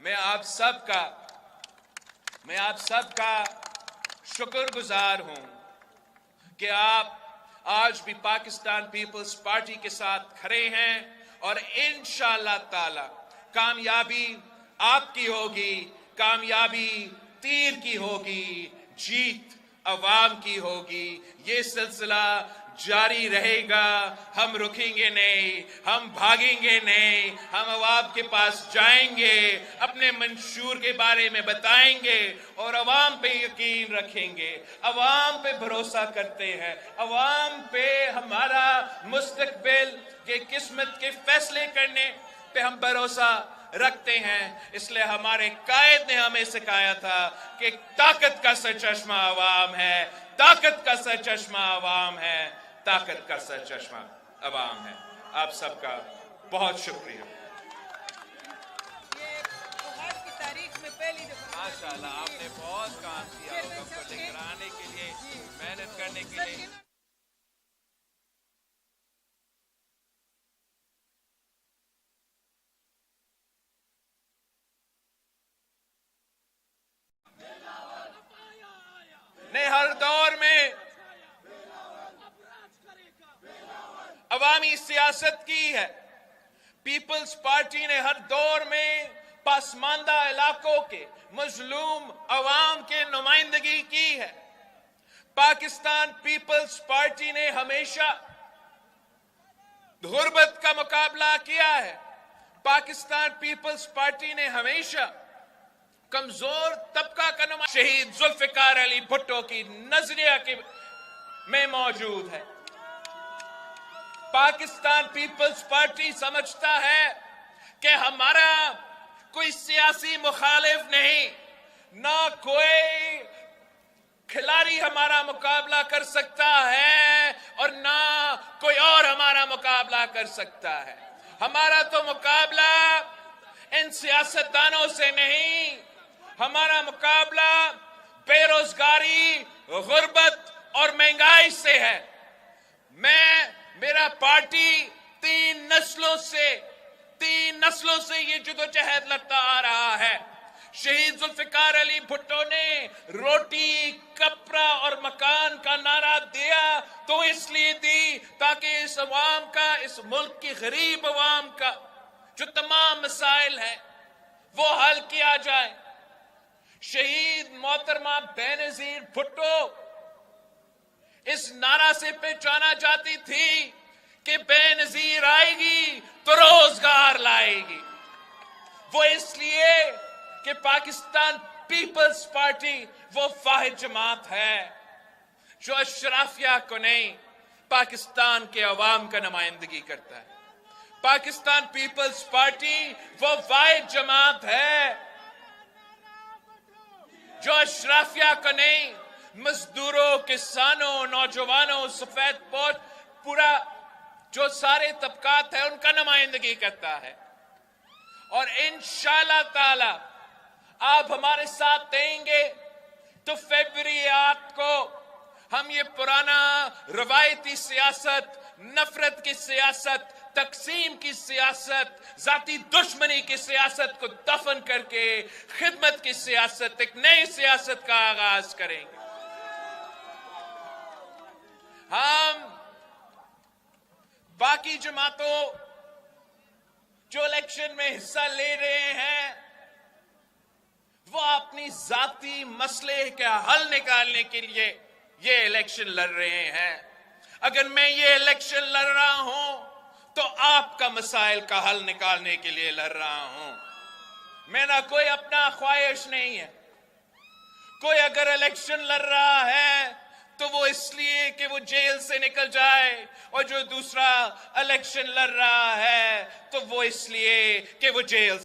मैं आप सबका शुक्रगुजार हूं कि आप आज भी पाकिस्तान पीपल्स पार्टी के साथ खड़े हैं और इंशाअल्लाह ताला कामयाबी आपकी होगी, कामयाबी तीर की होगी, जीत अवाम की होगी। ये सिलसिला जारी रहेगा। हम रुकेंगे नहीं, हम भागेंगे नहीं, हम अवाम के पास जाएंगे, अपने मंशूर के बारे में बताएंगे और अवाम पे यकीन रखेंगे, अवाम पे भरोसा करते हैं, अवाम पे हमारा मुस्तकबिल के किस्मत के फैसले करने पे हम भरोसा रखते हैं। इसलिए हमारे कायद ने हमें सिखाया था कि ताकत का सरचश्मा अवाम है, ताकत का सरचश्मा अवाम है, ताकत का सरचश्मा अवाम है। आप सबका बहुत शुक्रिया। ये त्योहार की तारीख में पहली दफा माशाअल्लाह आपने बहुत काम किया हमको लेकर आने के लिए, मेहनत करने के लिए। ने हर दौर में अवामी सियासत की है। पीपल्स पार्टी ने हर दौर में पासमानदा इलाकों के मजलूम अवाम के नुमाइंदगी की है। पाकिस्तान पीपल्स पार्टी ने हमेशा गुर्बत का मुकाबला किया है। पाकिस्तान पीपल्स पार्टी ने हमेशा कमजोर तबका का नुमाइंदा शहीद जुल्फिकार अली भुट्टो की नजरिया के में मौजूद है। पाकिस्तान पीपल्स पार्टी समझता है कि हमारा कोई सियासी मुखालिफ नहीं, ना कोई खिलाड़ी हमारा मुकाबला कर सकता है और ना कोई और हमारा मुकाबला कर सकता है। हमारा तो मुकाबला इन सियासतदानों से नहीं, हमारा मुकाबला बेरोजगारी, गुर्बत और महंगाई से है। मेरा पार्टी तीन नस्लों से ये जदोजहद लड़ता आ रहा है। शहीद जुल्फिकार अली भुट्टो ने रोटी, कपड़ा और मकान का नारा दिया तो इसलिए दी ताकि इस अवाम का, इस मुल्क की गरीब अवाम का जो तमाम मसाइल हैं वो हल किया जाए। शहीद मोहतरमा बेनजीर भुट्टो इस नारा से पहचाना जाती थी कि बेनजीर आएगी तो रोजगार लाएगी। वो इसलिए कि पाकिस्तान पीपल्स पार्टी वो वाहिद जमात है जो अशराफिया को नहीं, पाकिस्तान के अवाम का नुमाइंदगी करता है। पाकिस्तान पीपल्स पार्टी वो वाहिद जमात है जो अशराफिया को नहीं, मजदूरों, किसानों, नौजवानों, सफेद पोश, पूरा जो सारे तबकात है उनका नुमाइंदगी करता है। और इंशाअल्लाह ताला आप हमारे साथ देंगे तो फरवरी 8 को हम ये पुराना रवायती सियासत, नफरत की सियासत, तकसीम की सियासत, जाती दुश्मनी की सियासत को दफन करके खिदमत की सियासत, एक नई सियासत का आगाज करेंगे। हम बाकी जमातों जो इलेक्शन में हिस्सा ले रहे हैं वो अपनी जाती मसले का हल निकालने के लिए ये इलेक्शन लड़ रहे हैं। अगर मैं ये इलेक्शन लड़ रहा हूं तो आपका मसाइल का हल निकालने के लिए लड़ रहा हूं। मेरा कोई अपना ख्वाहिश नहीं है। कोई अगर इलेक्शन लड़ रहा है तो वो इसलिए कि वो जेल से निकल जाए, और जो दूसरा इलेक्शन लड़ रहा है तो वो इसलिए कि वो जेल